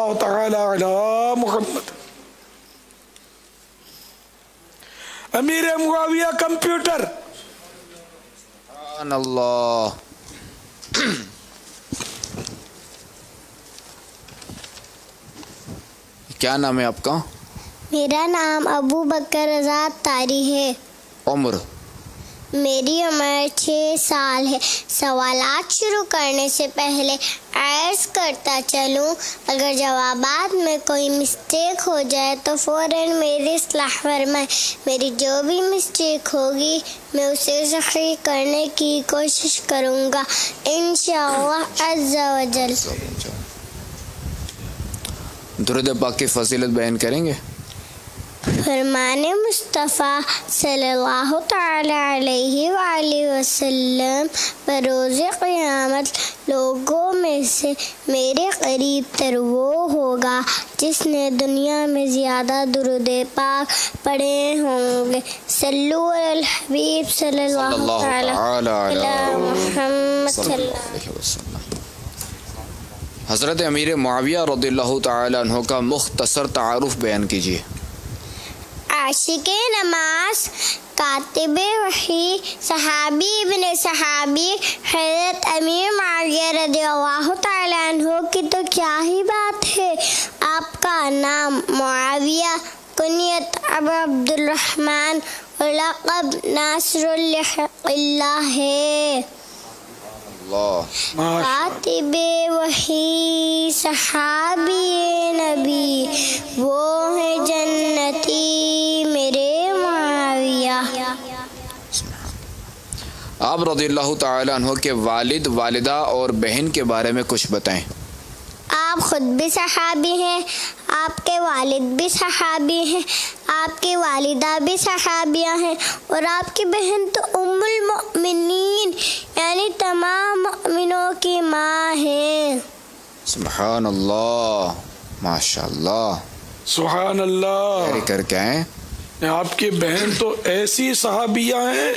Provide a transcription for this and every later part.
اللہ تعالی علی محمد. امیر معاویہ کمپیوٹر. سبحان اللہ. کیا نام ہے آپ کا؟ میرا نام ابو بکر رضا طاری ہے. عمر؟ میری عمر 6 سال ہے. سوالات شروع کرنے سے پہلے عرض کرتا چلوں اگر جوابات میں کوئی مسٹیک ہو جائے تو فوراً میری اصلاح فرمائیں. میری جو بھی مسٹیک ہوگی میں اسے صحیح کرنے کی کوشش کروں گا انشاءاللہ عز و جل. درود پاک کی فضیلت بیان کریں گے؟ فرمان مصطفیٰ صلی اللہ تعالی علیہ وآلہ وسلم بروز قیامت لوگوں میں سے میرے قریب تر وہ ہوگا جس نے دنیا میں زیادہ درود پاک پڑھے ہوں گے. صلو علی الحبیب صلی اللہ تعالی علی محمد صلی اللہ علیہ وسلم. حضرت امیر معاویہ رضی اللہ تعالی عنہ کا مختصر تعارف بیان کیجیے. عاشق نماز، کاتب وحی، صحابی ابن صحابی، حضرت امیر معاویہ رضی اللہ تعالیٰ عنہ کی تو کیا ہی بات ہے. آپ کا نام معاویہ، کنیت ابو عبد الرحمن اور لقب ناصر الحق اللہ ہے. کاتب وحی، صحابی نبی، وہ ہے جنتی میرے معاویہ. آپ رضی اللہ تعالی عنہ کے والد، والدہ اور بہن کے بارے میں کچھ بتائیں. آپ خود بھی صحابی ہیں، آپ کے والد بھی صحابی ہیں، آپ کی والدہ بھی صحابیہ ہیں اور آپ کی بہن تو ام المؤمنین یعنی تمام مؤمنوں کی ماں ہیں. سبحان اللہ، ماشاء اللہ. سبحان اللہ. کر کے آئیں. آپ کی بہن تو ایسی صحابیہ ہیں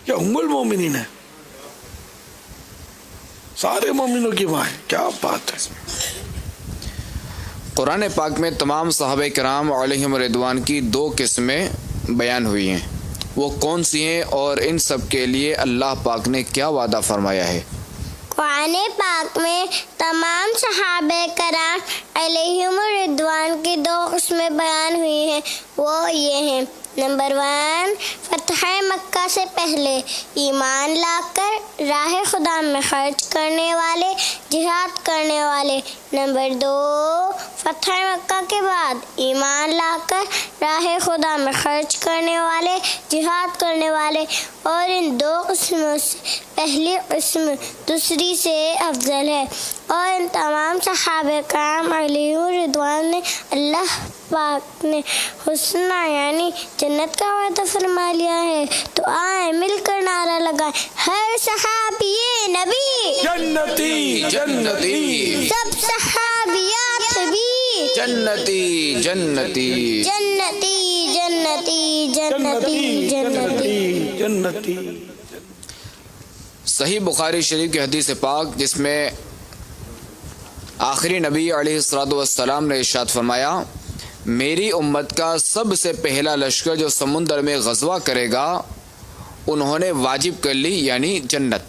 کہ ام المومنین ہیں، سارے مومنوں کی ماں ہے. کیا بات ہے. قرآن پاک میں تمام صحابہ کرام علیہم رضوان کی 2 قسمیں بیان ہوئی ہیں، وہ کون سی ہیں اور ان سب کے لیے اللہ پاک نے کیا وعدہ فرمایا ہے؟ قرآن پاک میں تمام صحابہ کرام علیہم رضوان کی 2 قسمیں بیان ہوئی ہیں، وہ یہ ہیں. نمبر 1، فتح مکہ سے پہلے ایمان لا کر راہ خدا میں خرچ کرنے والے، جہاد کرنے والے. نمبر 2، فتح مکہ کے بعد ایمان لا کر راہ خدا میں خرچ کرنے والے، جہاد کرنے والے. اور ان 2 قسموں سے پہلی قسم دوسری سے افضل ہے. اور ان تمام صحابہ کرام علیہ رضوان نے اللہ پاک نے حسنہ یعنی جنت کا وعدہ فرما لیا ہے. تو آئیں مل کر نعرہ لگائیں، ہر صحابی نبی جنتی جنتی، سب صحابیات بھی جنتی جنتی، جنتی جنتی جنتی جنتی جنتی. صحیح بخاری شریف کی حدیث پاک جس میں آخری نبی علیہ الصلوۃ والسلام نے ارشاد فرمایا، میری امت کا سب سے پہلا لشکر جو سمندر میں غزوہ کرے گا انہوں نے واجب کر لی یعنی جنت.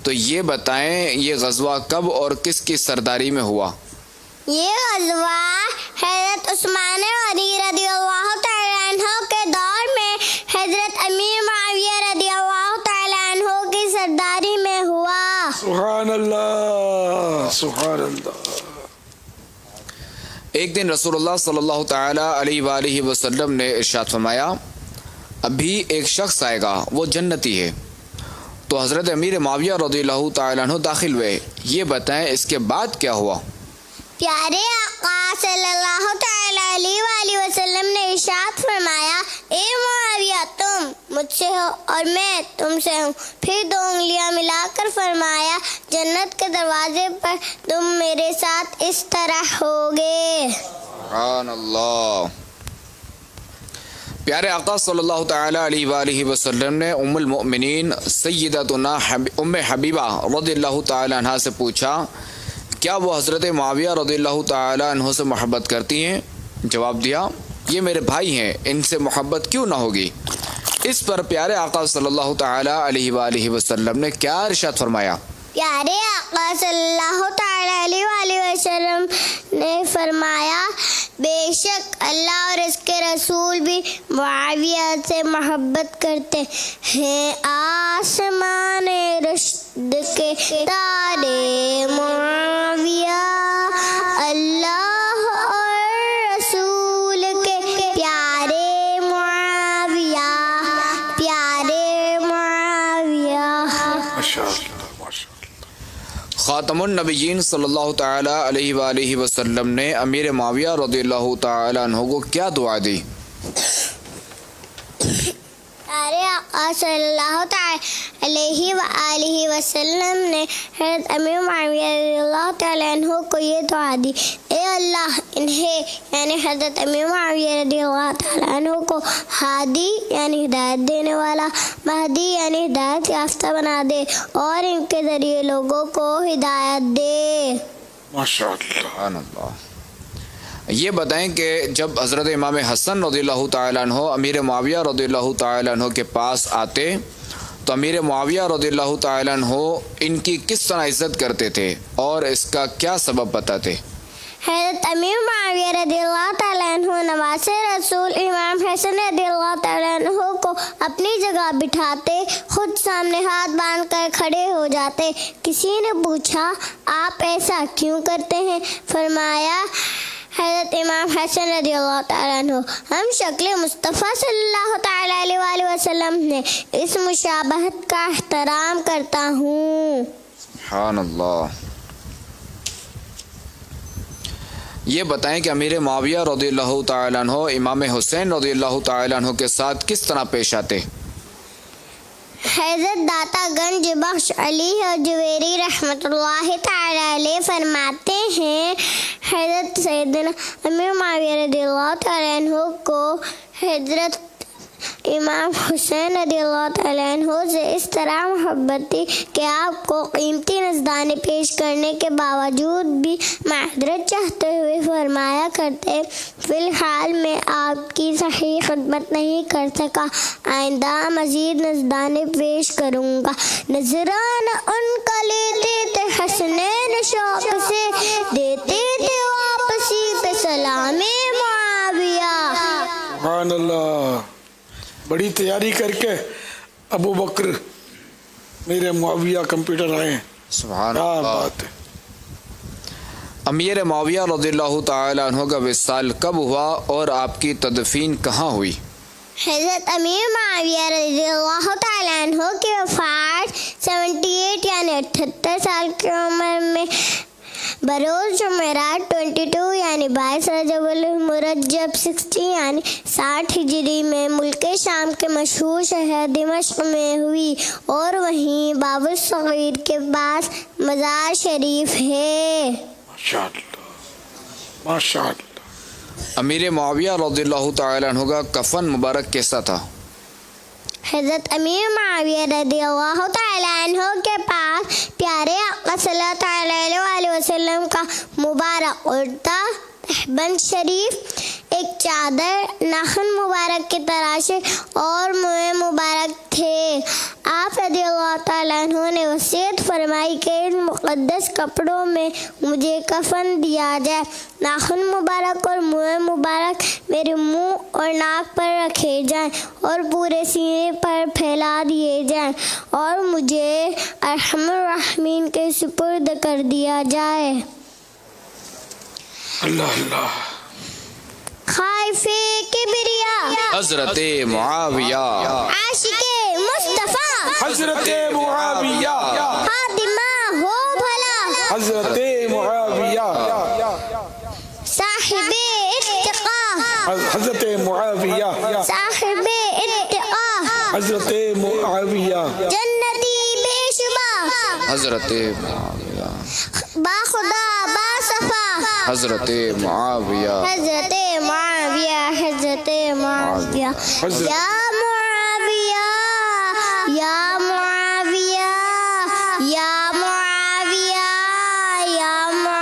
تو یہ بتائیں یہ غزوہ کب اور کس کی سرداری میں ہوا؟ یہ غزوہ حضرت عثمان غنی رضی اللہ تعالیٰ عنہ کے دور میں حضرت امیر معاویہ رضی اللہ تعالیٰ عنہ کی سرداری میں ہوا. سبحان اللہ، سبحان اللہ. ایک دن رسول اللہ صلی اللہ تعالی علیہ وآلہ وسلم نے ارشاد فرمایا، ابھی ایک شخص آئے گا وہ جنتی ہے. تو حضرت امیر معاویہ رضی اللہ تعالی عنہ داخل ہوئے. یہ بتائیں اس کے بعد کیا ہوا؟ پیارے آقا صلی اللہ تعالی علیہ وآلہ وسلم نے ارشاد فرمایا، اے معاویہ تم مجھ سے ہو اور میں تم سے ہوں. پھر 2 انگلیاں ملا کر فرمایا، جنت کے دروازے پر تم میرے ساتھ اس طرح ہوگے. سبحان اللہ. پیارے آقا صلی اللہ تعالی علیہ وآلہ وسلم نے ام المؤمنین سیدتنا ام حبیبہ رضی اللہ تعالی عنہ سے پوچھا، کیا وہ حضرت معاویہ رضی اللہ تعالی عنہ سے محبت کرتی ہیں؟ جواب دیا یہ میرے بھائی ہیں، ان سے محبت کیوں نہ ہوگی؟ اس پر پیارے آقا صلی اللہ تعالی علیہ وآلہ وسلم نے کیا ارشاد فرمایا؟ پیارے آقا صلی اللہ تعالی علیہ وآلہ وسلم نے فرمایا بے شک اللہ اور اس کے رسول بھی معاویہ سے محبت کرتے ہیں۔ آسمان رشد کے تارے معاویہ، اللہ اور رسول کے پیارے معاویہ، پیارے معاویہ۔ ماشاء اللہ، ماشاء اللہ۔ خاتم النبیین صلی اللہ تعالی علیہ وآلہ وسلم نے امیر معاویہ رضی اللہ تعالی عنہ کو کیا دعا دی؟ پیارے آقا صلی اللہ تعالی علیہ وآلہ وسلم نے حضرت امیر معاویہ رضی اللہ تعالی عنہ کو یہ دعا دی، اے اللہ انہیں یعنی حضرت امیر معاویہ رضی اللہ تعالی عنہ کو ہادی یعنی ہدایت دینے والا، مہدی یعنی ہدایت یافتہ بنا دے، اور ان کے ذریعے لوگوں کو ہدایت دے۔ ماشاء اللہ۔ سبحان اللہ۔ یہ بتائیں کہ جب حضرت امام حسن رضی اللہ تعالیٰ عنہ امیر معاویہ رضی اللہ تعالیٰ عنہ کے پاس آتے تو امیر معاویہ رضی اللہ تعالیٰ عنہ ان کی کس طرح عزت کرتے تھے اور اس کا کیا سبب بتاتے؟ حضرت امیر معاویہ رضی اللہ تعالیٰ عنہ نواز رسول امام حسن رضی اللہ تعالیٰ عنہ کو اپنی جگہ بٹھاتے، خود سامنے ہاتھ باندھ کر کھڑے ہو جاتے۔ کسی نے پوچھا آپ ایسا کیوں کرتے ہیں؟ فرمایا حضرت امام حسن رضی اللہ تعالیٰ عنہ ہم شکل مصطفیٰ صلی اللہ تعالیٰ علیہ وآلہ وسلم نے اس مشابہت کا احترام کرتا ہوں۔ سبحان اللہ۔ یہ بتائیں کہ امیر معاویہ رضی اللہ تعالیٰ عنہ امام حسین رضی اللہ تعالیٰ عنہ کے ساتھ کس طرح پیش آتے؟ حضرت داتا گنج بخش علی جویری رحمۃ اللہ تعالی علیہ فرماتے ہیں حضرت سیدنا امیر معاویہ رضی اللہ تعالیٰ عنہ کو حضرت امام حسین رضی اللہ تعالیٰ عنہ سے اس طرح محبت تھی کہ آپ کو قیمتی نذرانے پیش کرنے کے باوجود بھی معذرت چاہتے ہوئے فرمایا کرتے فی الحال میں آپ کی صحیح خدمت نہیں کر سکا، آئندہ مزید نذرانے پیش کروں گا۔ نذرانہ ان کا لیتے تھے حسنین شوق سے، دیتے تھے واپسی پہ سلام معاویہ۔ سبحان اللہ۔ بڑی تیاری کر کے ابو بکر میرے معاویہ کمپیوٹر آئے ہیں۔ سبحان کیا اللہ۔ بات ہے۔ امیر معاویہ رضی اللہ تعالیٰ عنہ کا وصال کب ہوا اور آپ کی تدفین کہاں ہوئی؟ حضرت امیر معاویہ رضی اللہ تعالیٰ عنہ کی وفات 78 یعنی 78 سال کی عمر میں بروز جمعرات 22 یعنی 22 رجب المرجب 60 یعنی 60 ہجری میں ملک شام کے مشہور شہر دمشق میں ہوئی، اور وہیں باب الصغیر کے پاس مزار شریف ہے۔ ماشاء اللہ، ماشاء اللہ۔ امیر معاویہ رضی اللہ تعالیٰ عنہ کا کفن مبارک کیسا تھا؟ حضرت امیر معاویہ رضی اللہ تعالیٰ عنہ کے پاس پیارے آقا صلی اللہ تعالیٰ علیہ وآلہ وسلم کا مبارک کرتا، تہبند شریف، ایک چادر، ناخن مبارک کے تراشے اور منہ مبارک تھے۔ آپ رضی اللہ تعالیٰ عنہ نے وصیت فرمائی کہ ان مقدس کپڑوں میں مجھے کفن دیا جائے، ناخن مبارک اور منہ مبارک میرے منہ اور ناک پر رکھے جائیں اور پورے سینے پر پھیلا دیے جائیں، اور مجھے ارحم الراحمین کے سپرد کر دیا جائے۔ اللہ اللہ۔ خائف کبریا حضرت معاویہ، عاشق مصطفیٰ، حضرت معاویہ، خادمہ ہو بھلا، حضرت معاویہ، صاحب اتقا، حضرت معاویہ، صاحب اتقا، حضرت معاویہ، جنتی بے شبہ، حضرت معاویہ، باخدا باصفا، حضرت معاویہ، حضرت معاویہ، حضرت معاویہ، یا معاویہ، یا معاویہ، یا معاویہ، یا معاویہ۔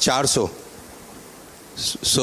400